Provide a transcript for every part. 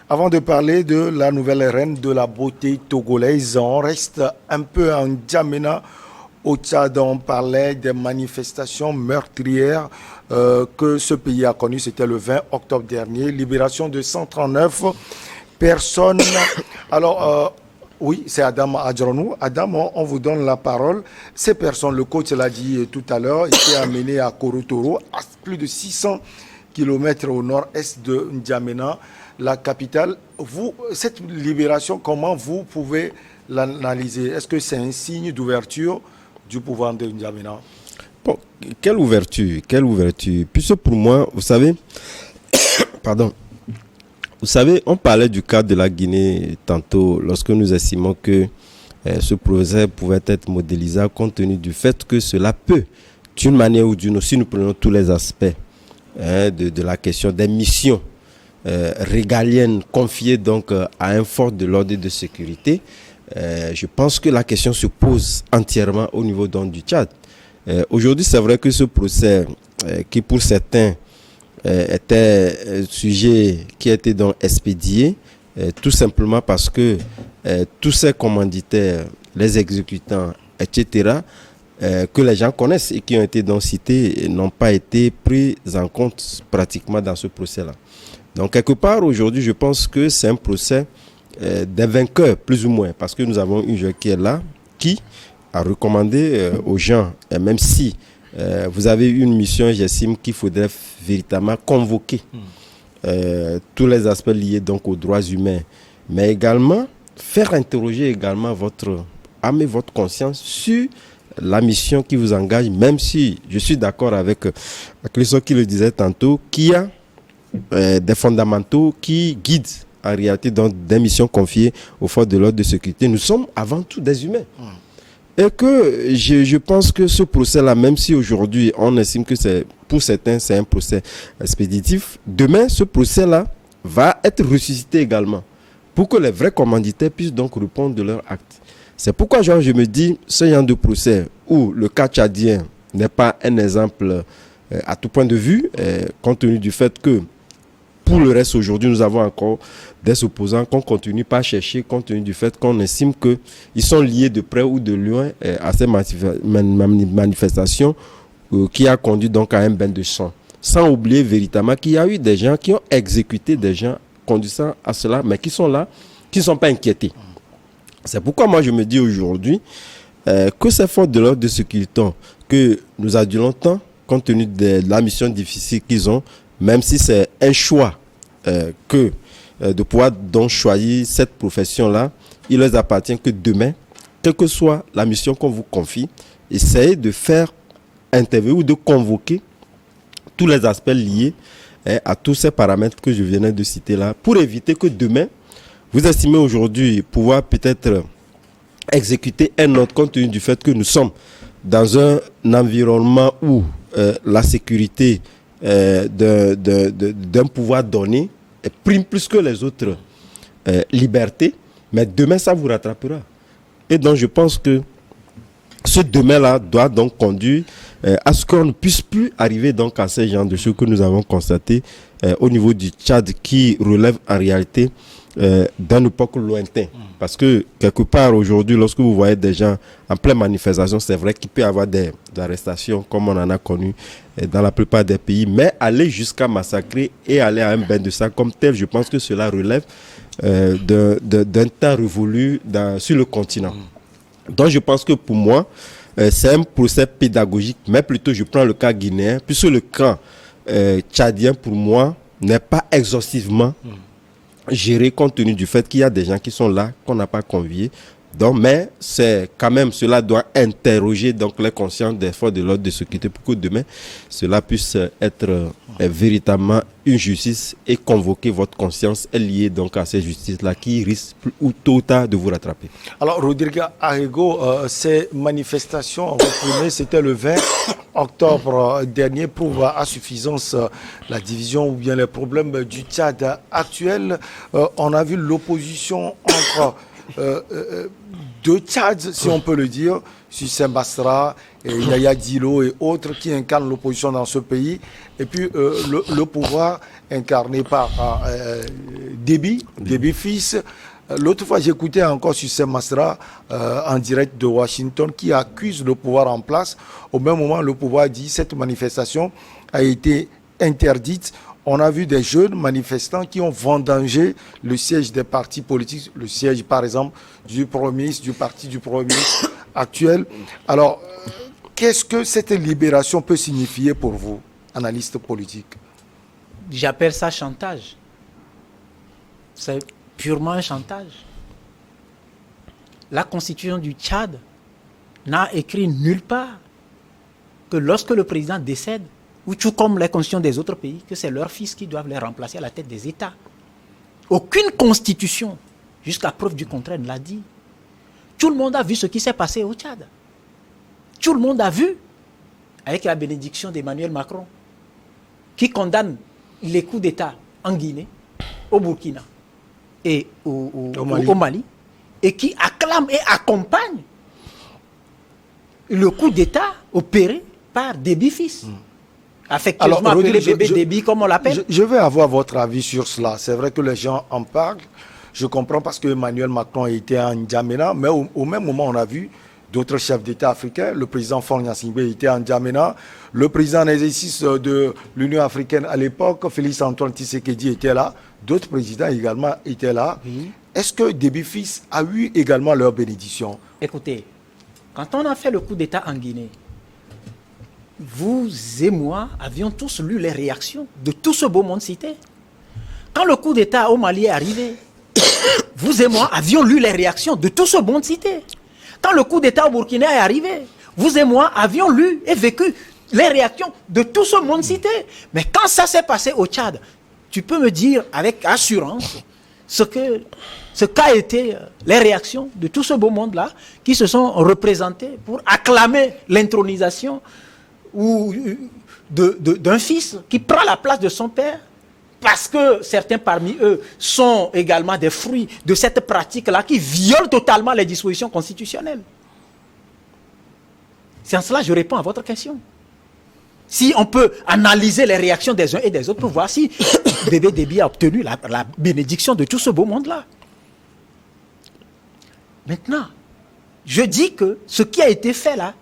Avant de parler de la nouvelle reine de la beauté togolaise, on reste un peu en N'Djamena. Au Tchad, on parlait des manifestations meurtrières que ce pays a connues. C'était le 20 octobre dernier. Libération de 139 personnes. Alors, oui, c'est Adam Adjronou. Adam, on vous donne la parole. Ces personnes, le coach l'a dit tout à l'heure, étaient amenées à Korotoro, à plus de 600 kilomètres au nord-est de N'Djamena, la capitale. Vous, cette libération, comment vous pouvez l'analyser? Est-ce que c'est un signe d'ouverture du pouvoir de N'Djamena? Bon, quelle ouverture, quelle ouverture. Puisque pour moi, vous savez, pardon, vous savez, on parlait du cas de la Guinée tantôt, lorsque nous estimons que ce projet pouvait être modélisable compte tenu du fait que cela peut, d'une manière ou d'une autre, si nous prenons tous les aspects de la question des missions régaliennes confiées donc à un force de l'ordre et de sécurité, je pense que la question se pose entièrement au niveau donc, du Tchad. Aujourd'hui, c'est vrai que ce procès, qui pour certains était un sujet qui a été donc expédié, tout simplement parce que tous ces commanditaires, les exécutants, etc., que les gens connaissent et qui ont été donc cités, n'ont pas été pris en compte pratiquement dans ce procès-là. Donc, quelque part, aujourd'hui, je pense que c'est un procès des vainqueurs, plus ou moins, parce que nous avons une juge qui est là, qui a recommandé aux gens, et même si vous avez une mission, j'estime qu'il faudrait véritablement convoquer tous les aspects liés donc aux droits humains, mais également faire interroger également votre âme et votre conscience sur la mission qui vous engage, même si je suis d'accord avec Clisson qui le disait tantôt, qu'il y a des fondamentaux qui guident en réalité dans des missions confiées aux forces de l'ordre de sécurité. Nous sommes avant tout des humains. Et que je pense que ce procès-là, même si aujourd'hui on estime que c'est, pour certains, c'est un procès expéditif, demain ce procès-là va être ressuscité également pour que les vrais commanditaires puissent donc répondre de leurs actes. C'est pourquoi genre, je me dis, ce genre de procès où le cas tchadien n'est pas un exemple à tout point de vue, compte tenu du fait que pour le reste, aujourd'hui, nous avons encore des opposants qu'on continue pas à chercher, compte tenu du fait qu'on estime qu'ils sont liés de près ou de loin à ces manifestations qui a conduit donc à un bain de sang. Sans oublier véritablement qu'il y a eu des gens qui ont exécuté des gens conduisant à cela, mais qui sont là, qui ne sont pas inquiétés. C'est pourquoi moi je me dis aujourd'hui que ces forces de l'ordre de sécurité que nous adulons tant, compte tenu de la mission difficile qu'ils ont, même si c'est un choix de pouvoir donc choisir cette profession-là, il leur appartient que demain, quelle que soit la mission qu'on vous confie, essayez de faire intervenir ou de convoquer tous les aspects liés à tous ces paramètres que je venais de citer là, pour éviter que demain, vous estimez aujourd'hui pouvoir peut-être exécuter un autre compte tenu du fait que nous sommes dans un environnement où la sécurité d'un pouvoir donné prime plus que les autres libertés, mais demain ça vous rattrapera. Et donc je pense que ce demain-là doit donc conduire à ce qu'on ne puisse plus arriver donc à ce genre de choses que nous avons constaté au niveau du Tchad, qui relève en réalité d'une époque lointaine. Parce que quelque part aujourd'hui, lorsque vous voyez des gens en pleine manifestation, c'est vrai qu'il peut y avoir des arrestations comme on en a connu dans la plupart des pays, mais aller jusqu'à massacrer et aller à un bain de sang comme tel, je pense que cela relève d'un temps révolu sur le continent. Donc je pense que pour moi, c'est un procès pédagogique, mais plutôt je prends le cas guinéen, puisque le cas tchadien pour moi n'est pas exhaustivement géré compte tenu du fait qu'il y a des gens qui sont là, qu'on n'a pas conviés. Donc, mais c'est quand même, cela doit interroger donc les consciences des forces de l'ordre de sécurité pour que demain, cela puisse être véritablement une justice et convoquer votre conscience liée donc à cette justice-là qui risque ou tôt ou tard de vous rattraper. Alors, Rodrigue Arrigo, ces manifestations réprimées, c'était le 20 octobre dernier, prouvent à suffisance la division ou bien les problèmes du Tchad actuel. On a vu l'opposition entre deux Tchad, si on peut le dire, Sucem Basra, Yaya Dilo et autres qui incarnent l'opposition dans ce pays. Et puis le pouvoir incarné par Déby fils. L'autre fois, j'écoutais encore Sucé Masra en direct de Washington qui accuse le pouvoir en place. Au même moment, le pouvoir dit que cette manifestation a été interdite. On a vu des jeunes manifestants qui ont vendangé le siège des partis politiques, le siège par exemple du Premier ministre, du parti du Premier ministre actuel. Alors, qu'est-ce que cette libération peut signifier pour vous, analyste politique? J'appelle ça chantage. C'est purement un chantage. La constitution du Tchad n'a écrit nulle part que lorsque le président décède, ou tout comme les constitutions des autres pays, que c'est leurs fils qui doivent les remplacer à la tête des États. Aucune constitution, jusqu'à preuve du contraire, ne l'a dit. Tout le monde a vu ce qui s'est passé au Tchad. Tout le monde a vu, avec la bénédiction d'Emmanuel Macron, qui condamne les coups d'État en Guinée, au Burkina et au Mali, et qui acclame et accompagne le coup d'État opéré par Déby fils. Affectueusement appelé bébé Déby, comme on l'appelle. Je vais avoir votre avis sur cela. C'est vrai que les gens en parlent. Je comprends parce que Emmanuel Macron était en N'Djamena, mais au même moment, on a vu d'autres chefs d'État africains. Le président Faure Gnassingbé était en N'Djamena. Le président en exercice de l'Union africaine à l'époque, Félix-Antoine Tshisekedi, était là. D'autres présidents également étaient là. Oui. Est-ce que Déby fils a eu également leur bénédiction? Écoutez, quand on a fait le coup d'État en Guinée, vous et moi avions tous lu les réactions de tout ce beau monde cité. Quand le coup d'État au Mali est arrivé, vous et moi avions lu les réactions de tout ce monde cité. Quand le coup d'État au Burkina est arrivé, vous et moi avions lu et vécu les réactions de tout ce monde cité. Mais quand ça s'est passé au Tchad, tu peux me dire avec assurance ce qu'a été les réactions de tout ce beau monde-là qui se sont représentés pour acclamer l'intronisation ou d'un fils qui prend la place de son père, parce que certains parmi eux sont également des fruits de cette pratique-là qui viole totalement les dispositions constitutionnelles. C'est en cela que je réponds à votre question. Si on peut analyser les réactions des uns et des autres pour voir si bébé Déby a obtenu la bénédiction de tout ce beau monde-là. Maintenant, je dis que ce qui a été fait là,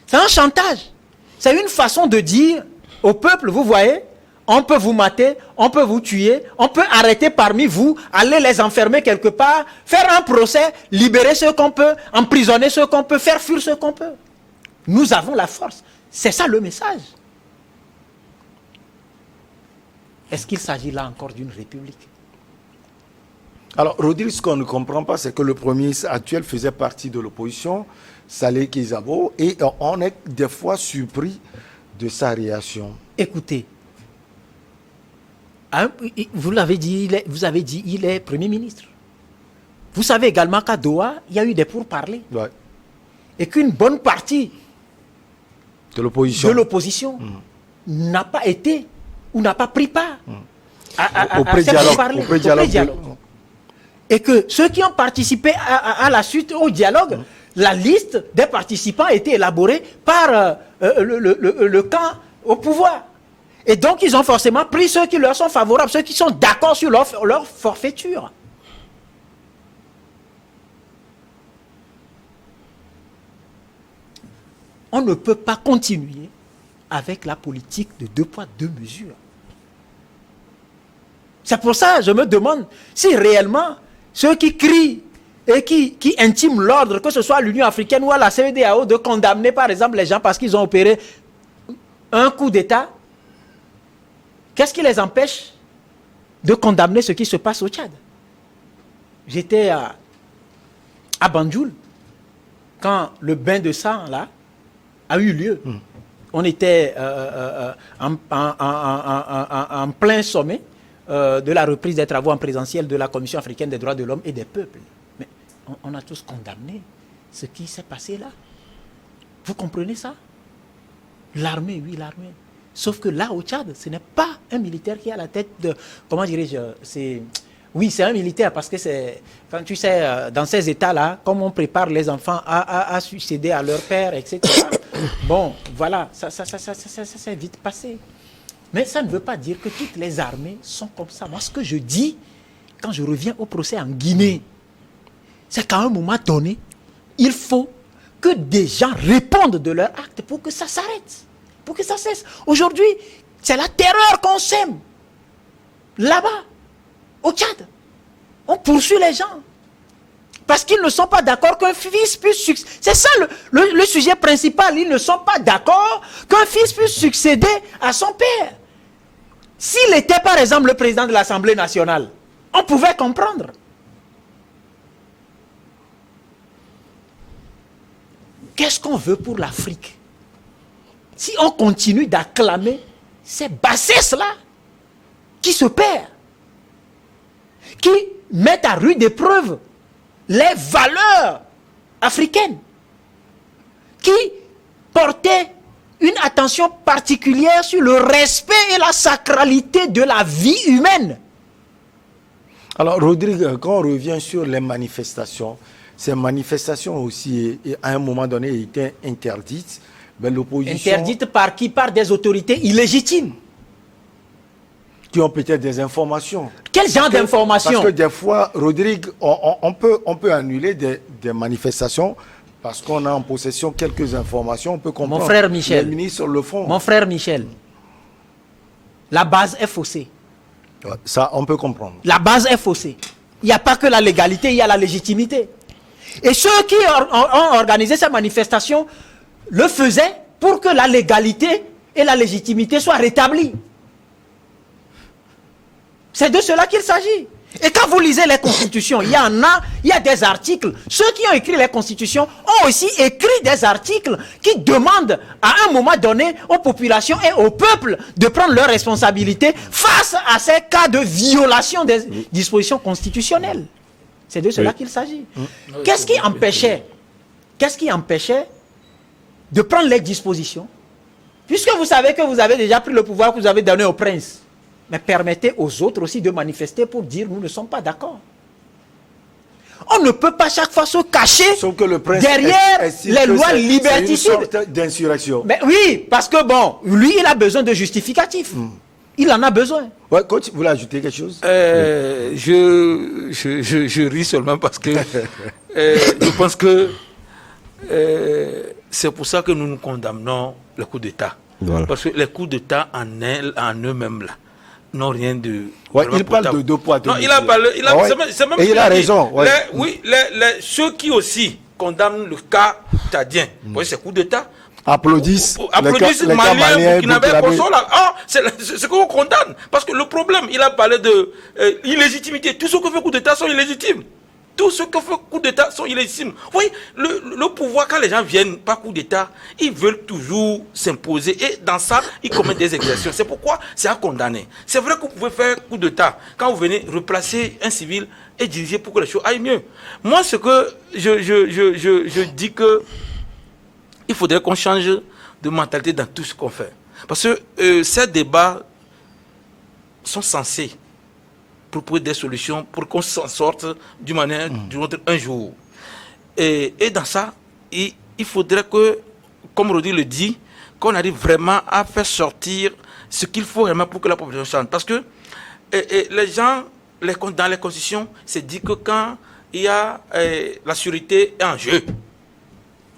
c'est un chantage. C'est une façon de dire au peuple, vous voyez, on peut vous mater, on peut vous tuer, on peut arrêter parmi vous, aller les enfermer quelque part, faire un procès, libérer ceux qu'on peut, emprisonner ceux qu'on peut, faire fuir ceux qu'on peut. Nous avons la force. C'est ça le message. Est-ce qu'il s'agit là encore d'une république? Alors, Rodrigue, ce qu'on ne comprend pas, c'est que le Premier ministre actuel faisait partie de l'opposition, Saleh Kizabo, et on est des fois surpris de sa réaction. Écoutez, hein, vous l'avez dit, vous avez dit, il est Premier ministre. Vous savez également qu'à Doha, il y a eu des pourparlers. Ouais. Et qu'une bonne partie de l'opposition n'a pas été ou n'a pas pris part à ces dialogue. Et que ceux qui ont participé à la suite au dialogue, la liste des participants a été élaborée par le camp au pouvoir. Et donc, ils ont forcément pris ceux qui leur sont favorables, ceux qui sont d'accord sur leur forfaiture. On ne peut pas continuer avec la politique de 2 poids 2 mesures. C'est pour ça que je me demande si réellement ceux qui crient et qui intiment l'ordre, que ce soit à l'Union africaine ou à la CEDEAO, de condamner par exemple les gens parce qu'ils ont opéré un coup d'État, qu'est-ce qui les empêche de condamner ce qui se passe au Tchad? J'étais à Banjul quand le bain de sang là a eu lieu. On était en plein sommet de la reprise des travaux en présentiel de la Commission africaine des droits de l'homme et des peuples. Mais on a tous condamné ce qui s'est passé là. Vous comprenez ça? L'armée, oui, l'armée. Sauf que là, au Tchad, ce n'est pas un militaire qui est à la tête de... Comment dirais-je? Oui, c'est un militaire parce que c'est... Quand tu sais, dans ces états-là, comme on prépare les enfants à succéder à leur père, etc. Bon, voilà, ça s'est vite passé. Mais ça ne veut pas dire que toutes les armées sont comme ça. Moi, ce que je dis, quand je reviens au procès en Guinée, c'est qu'à un moment donné, il faut que des gens répondent de leur acte pour que ça s'arrête, pour que ça cesse. Aujourd'hui, c'est la terreur qu'on sème. Là-bas, au Tchad, on poursuit les gens. Parce qu'ils ne sont pas d'accord qu'un fils puisse succéder. C'est ça le sujet principal. Ils ne sont pas d'accord qu'un fils puisse succéder à son père. S'il était par exemple le président de l'Assemblée nationale, on pouvait comprendre. Qu'est-ce qu'on veut pour l'Afrique? Si on continue d'acclamer ces bassesses-là qui se perdent, qui mettent à rude épreuve les valeurs africaines, qui portaient une attention particulière sur le respect et la sacralité de la vie humaine. Alors, Rodrigue, quand on revient sur les manifestations, ces manifestations aussi, à un moment donné, étaient interdites. Mais l'opposition... Interdites par qui? Par des autorités illégitimes. Qui ont peut-être des informations. Quel genre d'informations? Parce que des fois, Rodrigue, on peut annuler des manifestations parce qu'on a en possession quelques informations. On peut comprendre. Mon frère Michel. Les ministres le font. Mon frère Michel. La base est faussée. Ouais, ça, on peut comprendre. La base est faussée. Il n'y a pas que la légalité, il y a la légitimité. Et ceux qui ont organisé ces manifestations le faisaient pour que la légalité et la légitimité soient rétablies. C'est de cela qu'il s'agit. Et quand vous lisez les constitutions, il y a des articles. Ceux qui ont écrit les constitutions ont aussi écrit des articles qui demandent à un moment donné aux populations et au peuple de prendre leurs responsabilités face à ces cas de violation des dispositions constitutionnelles. C'est de cela qu'il s'agit. Qu'est-ce qui empêchait de prendre les dispositions? Puisque vous savez que vous avez déjà pris le pouvoir que vous avez donné au prince. Mais permettez aux autres aussi de manifester pour dire nous ne sommes pas d'accord. On ne peut pas chaque fois se cacher derrière les lois liberticides. C'est une sorte d'insurrection. Mais oui, parce que bon, lui il a besoin de justificatifs. Il en a besoin. Ouais, coach, vous voulez ajouter quelque chose? Je ris seulement parce que je pense que c'est pour ça que nous nous condamnons le coup d'État. Voilà. Parce que les coups d'État en eux-mêmes là n'ont rien de... Ouais, il parle de deux poids, deux mesures. Non, il a parlé... Et il a raison. Ouais. Ceux qui aussi condamnent le cas tchadien, c'est coup d'État, applaudissent les Maliens, Burkinabés, Kosovo. C'est ce qu'on condamne. Parce que le problème, il a parlé de illégitimité. Tous ceux qui font coup d'État sont illégitimes. Tous ceux qui font coup d'État sont illégitimes. Oui, le pouvoir, quand les gens viennent par coup d'État, ils veulent toujours s'imposer. Et dans ça, ils commettent des exactions. C'est pourquoi c'est à condamner. C'est vrai que vous pouvez faire coup d'État quand vous venez replacer un civil et diriger pour que les choses aillent mieux. Moi, ce que je dis que il faudrait qu'on change de mentalité dans tout ce qu'on fait. Parce que ces débats sont censés proposer des solutions pour qu'on s'en sorte d'une manière ou d'une autre un jour. Et dans ça, il faudrait que, comme Rodi le dit, qu'on arrive vraiment à faire sortir ce qu'il faut vraiment pour que la population change. Parce que les gens, dans les constitutions, c'est dit que quand il y a la sécurité en jeu,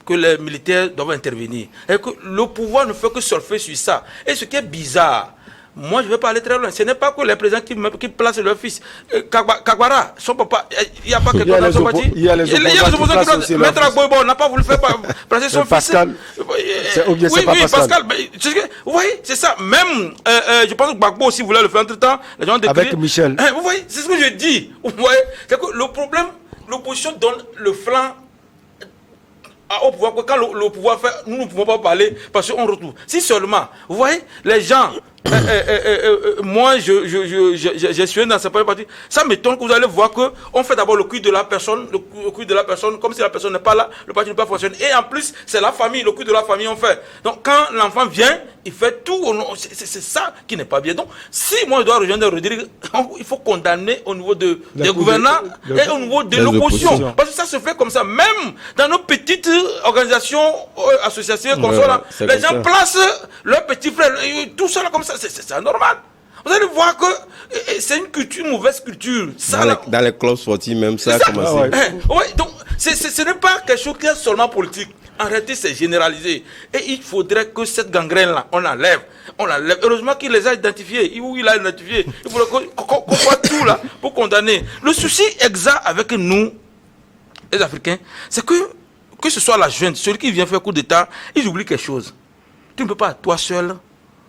que les militaires doivent intervenir. Et que le pouvoir ne fait que surfer sur ça. Et ce qui est bizarre, moi je ne vais pas aller très loin, ce n'est pas que les présidents qui placent leur fils. Kagwara, son papa, il n'y a pas quelqu'un dans son parti. Il y a les opposants qui placent aussi leur fils. Maître Agboibo, on n'a pas voulu faire placer son Pascal. fils. Oui, Pascal. Vous voyez, c'est ça. Même, je pense que Gbagbo aussi voulait le faire entre-temps. Les gens avec Michel. Vous voyez, c'est ce que je dis. Vous voyez, c'est que le problème, l'opposition donne le flanc au pouvoir, quand le pouvoir fait, nous ne pouvons pas parler parce qu'on retrouve. Si seulement, vous voyez, les gens, moi, je suis dans cette partie, ça m'étonne que vous allez voir qu'on fait d'abord le culte de la personne, comme si la personne n'est pas là, le parti ne peut pas fonctionner. Et en plus, c'est la famille, le culte de la famille, on fait. Donc, quand l'enfant vient, il fait tout, c'est ça qui n'est pas bien. Donc, si moi je dois rejoindre Rodrigue, il faut condamner au niveau des gouvernants et au niveau de l'opposition. Parce que ça se fait comme ça, même dans nos petites organisations, associations, comme ça, là, les gens placent leurs petits frères, tout ça là comme ça. ça, c'est anormal. Vous allez voir que c'est une culture, une mauvaise culture. Ça, dans les clubs sportifs, même ça a commencé. Ouais, donc, ce n'est pas quelque chose qui est seulement politique. En réalité, c'est généralisé. Et il faudrait que cette gangrène-là, on l'enlève. Heureusement qu'il les a identifiés. Où il a identifié. Il faudrait qu'on voit tout là pour condamner. Le souci exact avec nous, les Africains, c'est que ce soit la jeune, celui qui vient faire coup d'État, il oublie quelque chose. Tu ne peux pas, toi seul,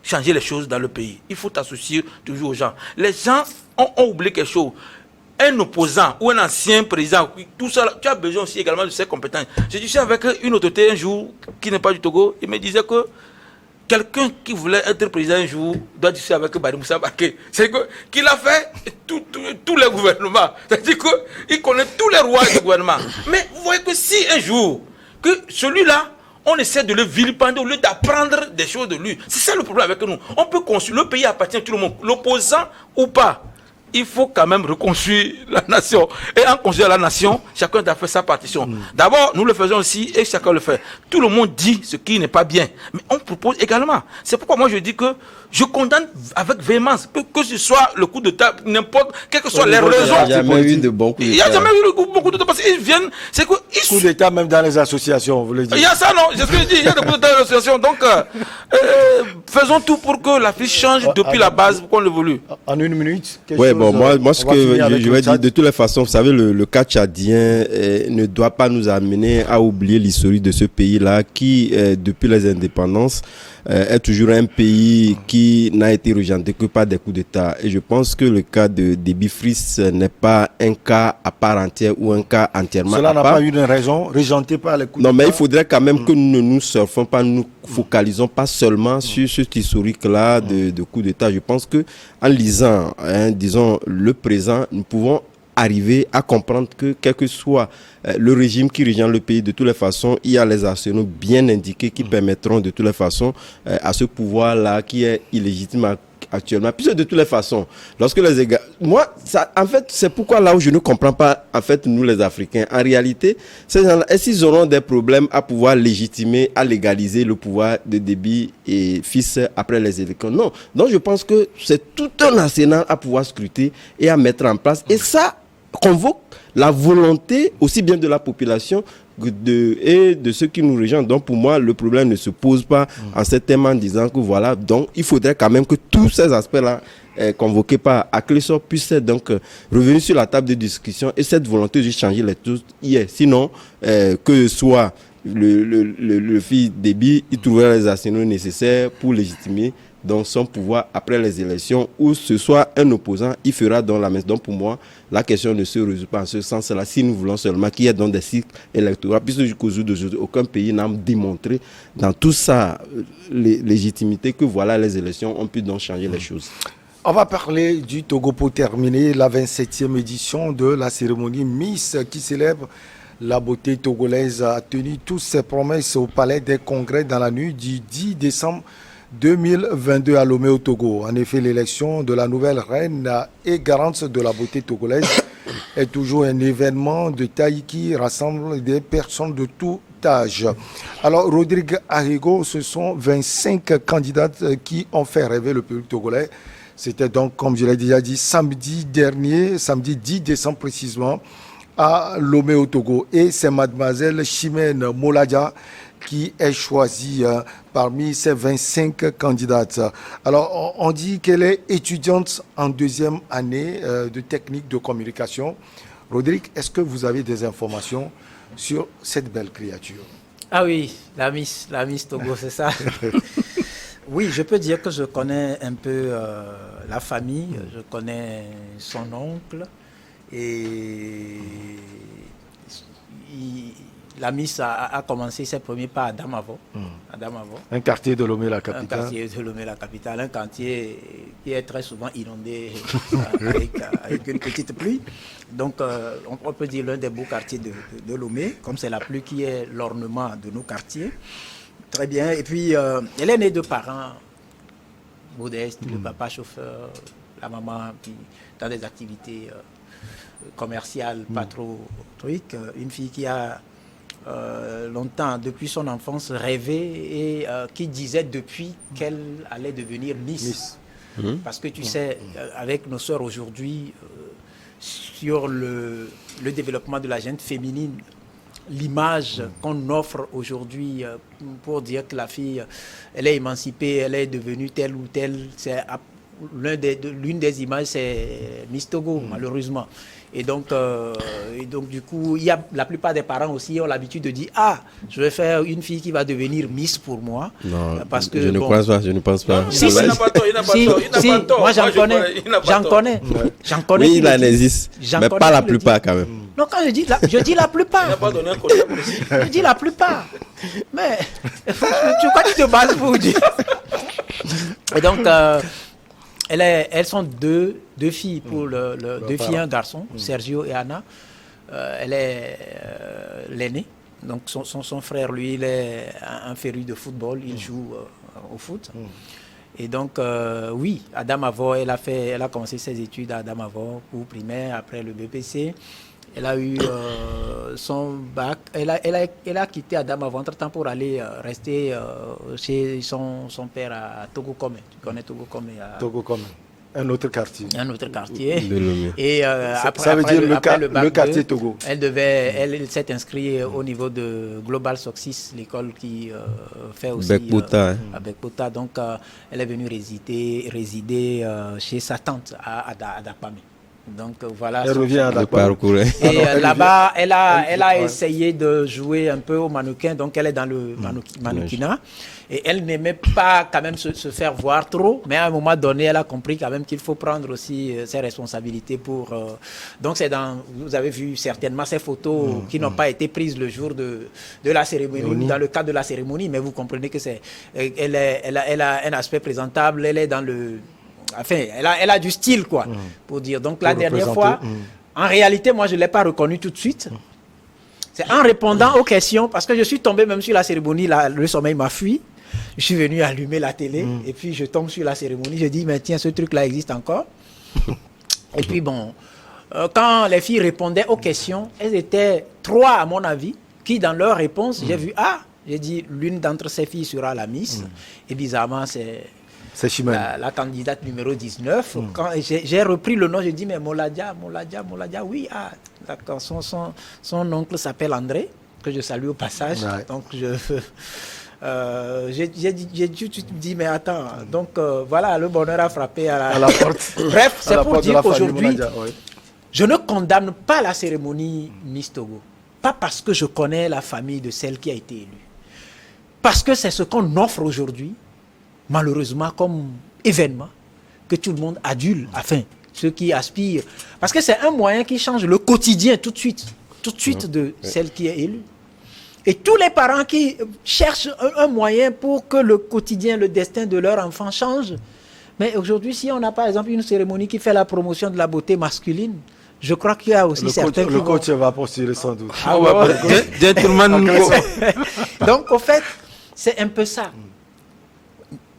changer les choses dans le pays. Il faut t'associer toujours aux gens. Les gens ont oublié quelque chose. Un opposant ou un ancien président, tout ça, tu as besoin aussi également de ses compétences. Je disais avec une autorité un jour qui n'est pas du Togo, il me disait que quelqu'un qui voulait être président un jour doit discuter avec Barry Moussa Baké. C'est qu'il a fait tous les gouvernements. C'est-à-dire qu'il connaît tous les rois du gouvernement. Mais vous voyez que si un jour, que celui-là, on essaie de le vilipender au lieu d'apprendre des choses de lui. C'est ça le problème avec nous. On peut construire, le pays appartient à tout le monde, l'opposant ou pas. Il faut quand même reconstruire la nation. Et en construisant la nation, chacun doit faire sa partition. D'abord, nous le faisons aussi et chacun le fait. Tout le monde dit ce qui n'est pas bien. Mais on propose également. C'est pourquoi moi je dis que je condamne avec véhémence que ce soit le coup d'État, n'importe, quelles que soient les raisons. Il n'y a jamais eu de bons coups d'État. Il n'y a jamais eu beaucoup d'État parce qu'ils viennent. C'est que. Coup d'État même dans les associations, vous le dites. Il y a ça, non? C'est ce que je dis. Il y a des coups d'État dans les associations. Donc, faisons tout pour que la fiche change depuis la base pour qu'on évolue. En une minute. Oui, bon, moi ce que je vais dire, de toutes les façons, vous savez, le cas tchadien ne doit pas nous amener à oublier l'historique de ce pays-là qui, depuis les indépendances, est toujours un pays qui n'a été regenté que par des coups d'État. Et je pense que le cas de Déby Fris n'est pas un cas à part entière ou un cas entièrement Cela à part. n'a pas eu de raison, regenté par les coups d'État. Non, mais il faudrait quand même que nous ne nous surfons pas, nous focalisons pas seulement sur cet historique-là de coups d'État. Je pense que en lisant, disons, le présent, nous pouvons arriver à comprendre que quel que soit le régime qui régit le pays, de toutes les façons, il y a les arsenaux bien indiqués qui permettront de toutes les façons à ce pouvoir-là qui est illégitime actuellement. Puisque de toutes les façons, lorsque les égaux... Moi, ça, en fait, c'est pourquoi là où je ne comprends pas, en fait, nous les Africains, en réalité, ces gens-là, est-ce qu'ils auront des problèmes à pouvoir légitimer, à légaliser le pouvoir de Déby et Fils après les élections? Non. Donc je pense que c'est tout un arsenal à pouvoir scruter et à mettre en place. Et ça convoque la volonté aussi bien de la population et de ceux qui nous rejoignent. Donc pour moi, le problème ne se pose pas en ces termes en disant que voilà, donc il faudrait quand même que tous ces aspects-là convoqués par Aclésor puissent donc revenir sur la table de discussion et cette volonté de changer les choses hier. Sinon, que soit le fils Déby, il trouverait les arsenaux nécessaires pour légitimer donc son pouvoir après les élections, ou ce soit un opposant, il fera dans la messe. Donc pour moi, la question ne se résout pas en ce sens-là, si nous voulons seulement qu'il y ait dans des cycles électoraux, puisque jusqu'au jour d'aujourd'hui, aucun pays n'a démontré dans toute sa légitimité que voilà, les élections ont pu donc changer les choses. On va parler du Togo pour terminer la 27e édition de la cérémonie Miss qui célèbre la beauté togolaise, a tenu toutes ses promesses au Palais des Congrès dans la nuit du 10 décembre 2022 à Lomé au Togo. En effet, l'élection de la nouvelle reine et garante de la beauté togolaise est toujours un événement de taille qui rassemble des personnes de tout âge. Alors, Rodrigue Arrigo, ce sont 25 candidates qui ont fait rêver le public togolais. C'était donc, comme je l'ai déjà dit, samedi dernier, samedi 10 décembre précisément, à Lomé au Togo. Et c'est mademoiselle Chimène Moladia qui est choisie parmi ces 25 candidates. Alors, on dit qu'elle est étudiante en deuxième année de technique de communication. Rodrigue, est-ce que vous avez des informations sur cette belle créature? Ah oui, la Miss Togo, c'est ça. Oui, je peux dire que je connais un peu la famille, je connais son oncle et la Miss a commencé ses premiers pas à Damavo. Un quartier de Lomé, la capitale. Un quartier de Lomé, la capitale. Un quartier qui est très souvent inondé avec une petite pluie. Donc, on peut dire l'un des beaux quartiers de Lomé, comme c'est la pluie qui est l'ornement de nos quartiers. Très bien. Et puis, elle est née de parents modestes, le papa chauffeur, la maman qui dans des activités commerciales pas trop trucs. Une fille qui a longtemps, depuis son enfance, rêvé et qui disait depuis qu'elle allait devenir Miss. Parce que tu sais, avec nos sœurs aujourd'hui, sur le développement de la gente féminine, l'image qu'on offre aujourd'hui pour dire que la fille, elle est émancipée, elle est devenue telle ou telle, c'est l'une des images, c'est Miss Togo, malheureusement. Et donc, du coup, il y a, la plupart des parents aussi ont l'habitude de dire « Ah, je vais faire une fille qui va devenir Miss pour moi. » Non, parce que, je ne pense pas. Si, il n'a pas tort, il n'a pas tort, il n'a pas tort. Moi, j'en connais. Oui, il en existe, mais pas la plupart quand même. Non, quand je dis la plupart. Il n'a pas donné un côté aussi. Je dis la plupart. Mais, tu crois que tu te bases pour dire. Et donc, elles sont deux filles pour deux filles et un garçon, Sergio et Anna. Elle est l'aînée. Donc son frère, lui, il est un féru de football. Il joue au foot. Et donc, oui, à Damavor, elle a commencé ses études à Damavor pour primaire, après le BPC. Elle a eu son bac. Elle a quitté Adamawa entre-temps pour aller rester chez son père à Togo Kome. Tu connais Togo Kome? Togo Kome. Un autre quartier. Un autre quartier. Et ça veut dire le quartier Togo. Elle s'est inscrite au niveau de Global Success, l'école qui fait aussi à Bekpota. Donc, elle est venue résider chez sa tante à Dakpame. Donc voilà. Elle revient à Dakar. Et là-bas, elle a essayé de jouer un peu au mannequin, donc elle est dans le mannequinat. Et elle n'aimait pas quand même se faire voir trop, mais à un moment donné, elle a compris quand même qu'il faut prendre aussi ses responsabilités pour... donc c'est vous avez vu certainement ces photos qui n'ont pas été prises le jour de la cérémonie, dans le cadre de la cérémonie, mais vous comprenez que elle a un aspect présentable, elle est dans le... Enfin, elle a du style, quoi, pour dire. Donc, la dernière fois, en réalité, moi, je ne l'ai pas reconnue tout de suite. C'est en répondant aux questions, parce que je suis tombé même sur la cérémonie, le sommeil m'a fui. Je suis venu allumer la télé, et puis je tombe sur la cérémonie. Je dis, mais tiens, ce truc-là existe encore. Et puis, bon, quand les filles répondaient aux questions, elles étaient 3, à mon avis, qui, dans leurs réponses, j'ai vu, j'ai dit, l'une d'entre ces filles sera la Miss. Et bizarrement, c'est la candidate numéro 19. Quand j'ai repris le nom, j'ai dit, mais Moladia, oui, d'accord, son oncle s'appelle André, que je salue au passage. Ouais. Donc, j'ai dit, mais attends, donc voilà, le bonheur a frappé à la porte. Bref, c'est pour dire qu'aujourd'hui, je ne condamne pas la cérémonie Miss Togo. Pas parce que je connais la famille de celle qui a été élue. Parce que c'est ce qu'on offre aujourd'hui, malheureusement, comme événement, que tout le monde adule, enfin, ceux qui aspirent. Parce que c'est un moyen qui change le quotidien tout de suite de celle qui est élue. Et tous les parents qui cherchent un moyen pour que le quotidien, le destin de leur enfant change. Mais aujourd'hui, si on a par exemple une cérémonie qui fait la promotion de la beauté masculine, je crois qu'il y a aussi certains Le coach va postuler sans doute. Donc, au fait, c'est un peu ça.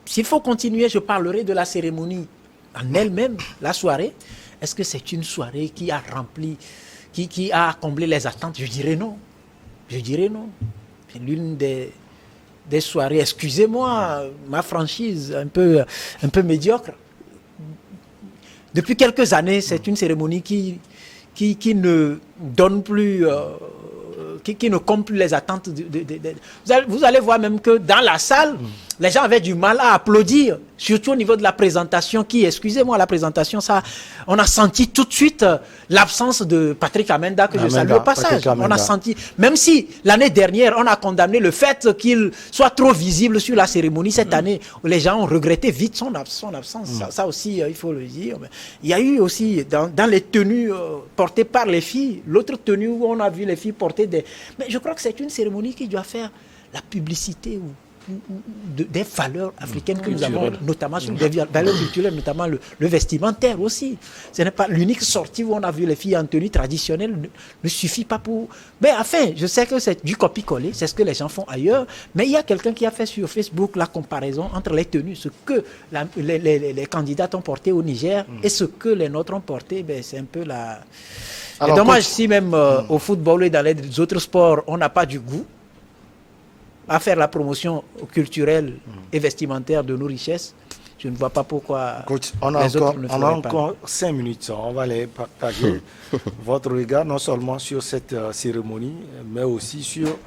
S'il faut continuer, je parlerai de la cérémonie en elle-même, la soirée. Est-ce que c'est une soirée qui a rempli, qui a comblé les attentes? Je dirais non. C'est l'une des soirées, excusez-moi, ma franchise un peu médiocre. Depuis quelques années, c'est une cérémonie qui ne donne plus... Qui ne comble plus les attentes. Vous allez voir même que dans la salle, les gens avaient du mal à applaudir, surtout au niveau de la présentation qui, excusez-moi, la présentation, ça, on a senti tout de suite l'absence de Patrick Amenda, que je salue au passage. On a senti, même si l'année dernière, on a condamné le fait qu'il soit trop visible sur la cérémonie cette année, où les gens ont regretté vite son absence. Ça aussi, il faut le dire. Il y a eu aussi, dans les tenues portées par les filles, l'autre tenue où on a vu les filles porter des... Mais je crois que c'est une cérémonie qui doit faire la publicité des valeurs africaines que nous avons, notamment sur des valeurs culturelles, notamment le vestimentaire aussi. Ce n'est pas l'unique sortie où on a vu les filles en tenue traditionnelle, ne suffit pas pour... Mais enfin, je sais que c'est du copier-coller, c'est ce que les gens font ailleurs, mais il y a quelqu'un qui a fait sur Facebook la comparaison entre les tenues, ce que les candidats ont porté au Niger et ce que les nôtres ont porté, ben, c'est un peu la... C'est dommage si même au football et dans les autres sports, on n'a pas du goût à faire la promotion culturelle et vestimentaire de nos richesses. Je ne vois pas pourquoi Coach, on a encore 5 minutes. On va les partager. Votre regard non seulement sur cette cérémonie, mais aussi sur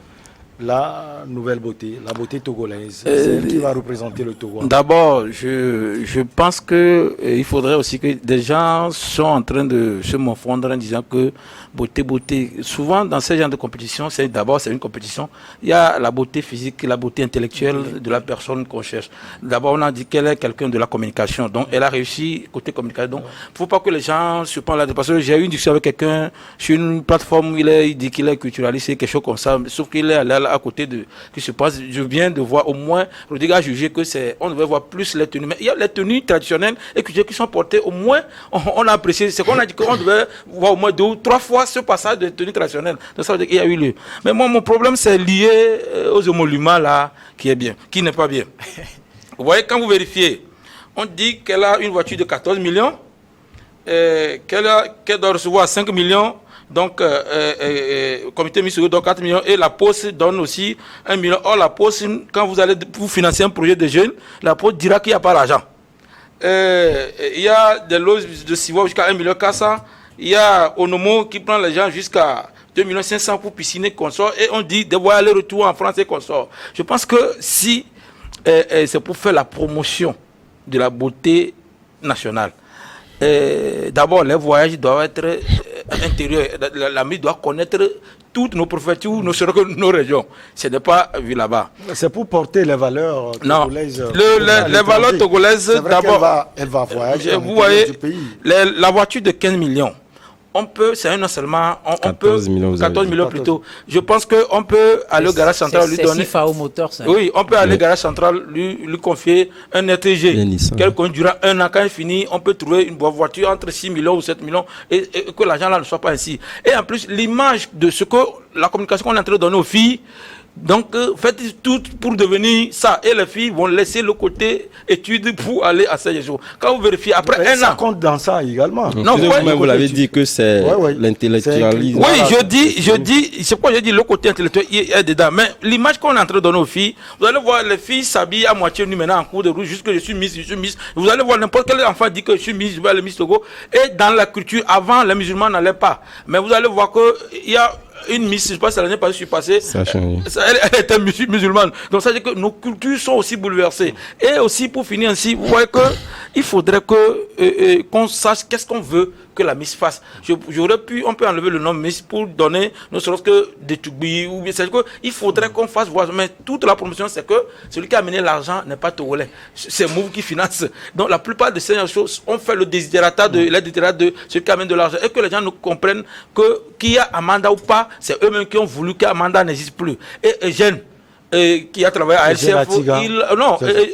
la nouvelle beauté, la beauté togolaise. Celle qui va représenter le Togo. D'abord, je pense qu'il faudrait aussi que des gens sont en train de se morfondre en disant que beauté. Souvent, dans ce genre de compétition, c'est une compétition. Il y a la beauté physique et la beauté intellectuelle de la personne qu'on cherche. D'abord, on a dit qu'elle est quelqu'un de la communication. Donc, elle a réussi côté communication. Donc, il ne faut pas que les gens se prennent là. Parce que j'ai eu une discussion avec quelqu'un sur une plateforme où il dit qu'il est culturaliste et quelque chose comme ça. Sauf qu'il est allé à côté de qui se passe. Je viens de voir au moins, Rodrigue a jugé que on devait voir plus les tenues. Mais il y a les tenues traditionnelles et culturelles qui sont portées. Au moins, on a apprécié. C'est qu'on a dit qu'on devait voir au moins 2 ou 3 fois ce passage de tenues traditionnelles. Donc ça veut dire qu'il y a eu lieu. Mais moi, mon problème, c'est lié aux émoluments là, qui est bien, qui n'est pas bien. Vous voyez, quand vous vérifiez, on dit qu'elle a une voiture de 14 millions, qu'elle doit recevoir 5 millions. Donc, comité ministériel donne 4 millions et la Poste donne aussi 1 million. Or, la Poste, quand vous allez vous financer un projet de jeunes, la Poste dira qu'il n'y a pas d'argent. Il y a des lots de Sivo jusqu'à 1 million 400. Il y a Onomo qui prend les gens jusqu'à 2 500 000 pour pisciner consort et on dit devoir aller retour en France et consort. Je pense que si c'est pour faire la promotion de la beauté nationale, d'abord les voyages doivent être intérieurs. La ministre doit connaître toutes nos préfectures, nos régions. Ce n'est pas vu là-bas. C'est pour porter les valeurs togolaises. Les valeurs togolaises, d'abord. Elle va voyager. Vous voyez, la voiture de 15 millions. On peut, c'est un non seulement, 14 millions plutôt. Je pense qu'on peut aller au garage central lui donner. C'est moteur, ça. Oui, on peut aller au garage central lui confier un RTG. Quel conduira 1 an. Quand il finit, on peut trouver une voiture entre 6 millions ou 7 millions et que l'argent là ne soit pas ainsi. Et en plus, l'image de ce que la communication qu'on est en train de donner aux filles. Donc, faites tout pour devenir ça. Et les filles vont laisser le côté études pour aller à ces jours. Quand vous vérifiez, après un an. Ça compte dans ça également. Non, vous l'avez dit que c'est l'intellectualisme. Oui, je dis, c'est pourquoi je dis le côté intellectuel est dedans. Mais l'image qu'on est en train de donner aux filles, vous allez voir les filles s'habillent à moitié nues maintenant en cours de route, jusque je suis Miss. Vous allez voir n'importe quel enfant dit que je suis Miss, je vais aller Miss Togo. Et dans la culture, avant, les musulmans n'allaient pas. Mais vous allez voir qu'il y a une Miss, je ne sais pas si l'année passée, je suis passé. Ça a changé. Elle était musulmane. Donc ça veut dire que nos cultures sont aussi bouleversées. Et aussi, pour finir ainsi, vous voyez qu'il faudrait qu'on sache qu'est-ce qu'on veut que la Miss fasse. On peut enlever le nom Miss pour donner, ne serait-ce que des tugbi, ou bien c'est que il faudrait qu'on fasse voir. Mais toute la promotion, c'est que celui qui a amené l'argent n'est pas togolais. C'est Move qui finance. Donc la plupart de ces choses, on fait le désirata de celui qui amène de l'argent. Et que les gens nous comprennent qu'il y a Amanda ou pas, c'est eux-mêmes qui ont voulu qu'Amanda n'existe plus. Et Eugène, qui a travaillé à LCF,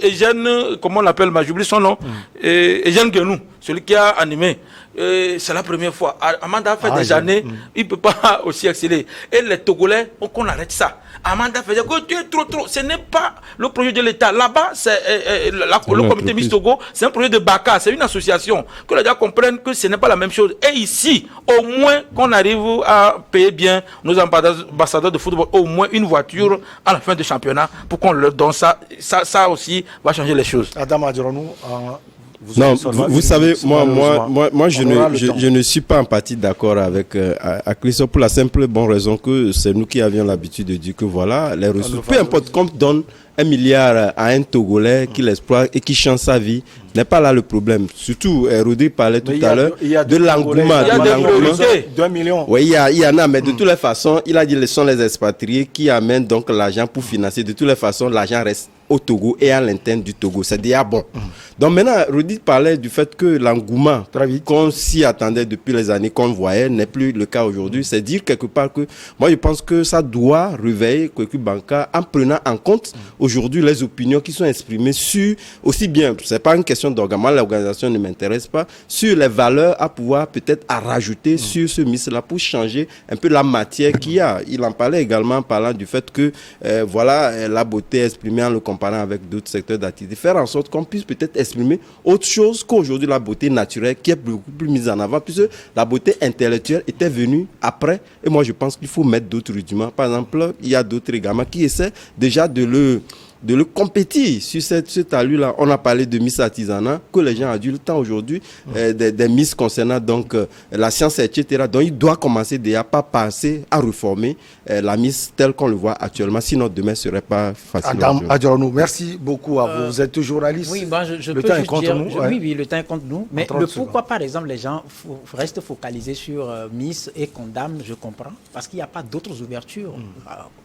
Eugène, comment on l'appelle, j'oublie son nom, Eugène Guenou, celui qui a animé. C'est la première fois. Amanda a fait des années, il ne peut pas aussi accélérer. Et les Togolais, qu'on arrête ça. Amanda faisait que tu es trop. Ce n'est pas le projet de l'État. Là-bas, c'est le comité Miss Togo, c'est un projet de Baka, c'est une association. Que les gens comprennent que ce n'est pas la même chose. Et ici, au moins qu'on arrive à payer bien nos ambassadeurs de football, au moins une voiture à la fin du championnat, pour qu'on leur donne ça. Ça aussi va changer les choses. Adam Adjoronou, vous savez, moi je ne suis pas en partie d'accord avec Christophe pour la simple bonne raison que c'est nous qui avions l'habitude de dire que voilà, les ressources, peu importe qu'on donne 1 milliard à un Togolais qui l'exploite et qui change sa vie, n'est pas là le problème. Surtout, Rudy parlait tout à l'heure de l'engouement. Il y a des priorités. 2 millions. Oui, il y en a, mais de toutes les façons, il a dit que ce sont les expatriés qui amènent donc l'argent pour financer. De toutes les façons, l'argent reste au Togo et à l'interne du Togo. C'est déjà bon. Donc maintenant, Rudy parlait du fait que l'engouement qu'on s'y attendait depuis les années, qu'on voyait, n'est plus le cas aujourd'hui. C'est dire quelque part que moi je pense que ça doit réveiller Kweku Banka en prenant en compte aujourd'hui aujourd'hui les opinions qui sont exprimées sur, aussi bien, c'est pas une question d'organisation, moi l'organisation ne m'intéresse pas, sur les valeurs à pouvoir peut-être à rajouter sur ce Miss-là pour changer un peu la matière qu'il y a. Il en parlait également en parlant du fait que, voilà, la beauté exprimée en le comparant avec d'autres secteurs d'activité, faire en sorte qu'on puisse peut-être exprimer autre chose qu'aujourd'hui la beauté naturelle qui est beaucoup plus mise en avant, puisque la beauté intellectuelle était venue après. Et moi, je pense qu'il faut mettre d'autres rudiments. Par exemple, il y a d'autres gamins qui essaient déjà de le compétir sur cet allure-là. On a parlé de Miss Artisanat, que les gens ont eu le temps aujourd'hui, des Miss concernant donc la science, etc. Donc, il doit commencer déjà par passer à reformer la Miss telle qu'on le voit actuellement. Sinon, demain, ce ne serait pas facile. Adam Adjorno, merci beaucoup à vous. Vous êtes toujours à l'IS. Oui, je le peux temps juste est contre dire, nous. Oui, le temps est contre nous. Mais le pourquoi, par exemple, les gens restent focalisés sur Miss et condamnent, je comprends. Parce qu'il n'y a pas d'autres ouvertures.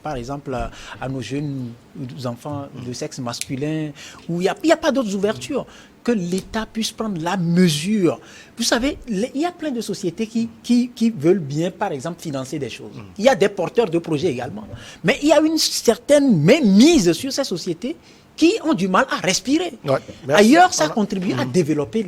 Par exemple, à nos jeunes enfants de sexe masculin, où il n'y a pas d'autres ouvertures, que l'État puisse prendre la mesure. Vous savez, il y a plein de sociétés qui veulent bien, par exemple, financer des choses. Il y a des porteurs de projets également. Mais il y a une certaine mainmise sur ces sociétés qui ont du mal à respirer. Ouais, ailleurs, ça contribue à développer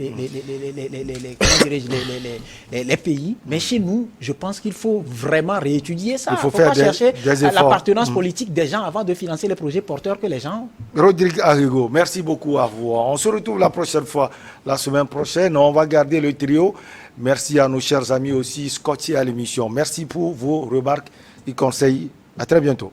les pays. Mais chez nous, je pense qu'il faut vraiment réétudier ça. Il faut pas faire chercher des efforts. l'appartenance politique des gens avant de financer les projets porteurs que les gens ont. Rodrigue Arrigo, merci beaucoup à vous. On se retrouve la prochaine fois, la semaine prochaine. On va garder le trio. Merci à nos chers amis aussi scotchés à l'émission. Merci pour vos remarques et conseils. À très bientôt.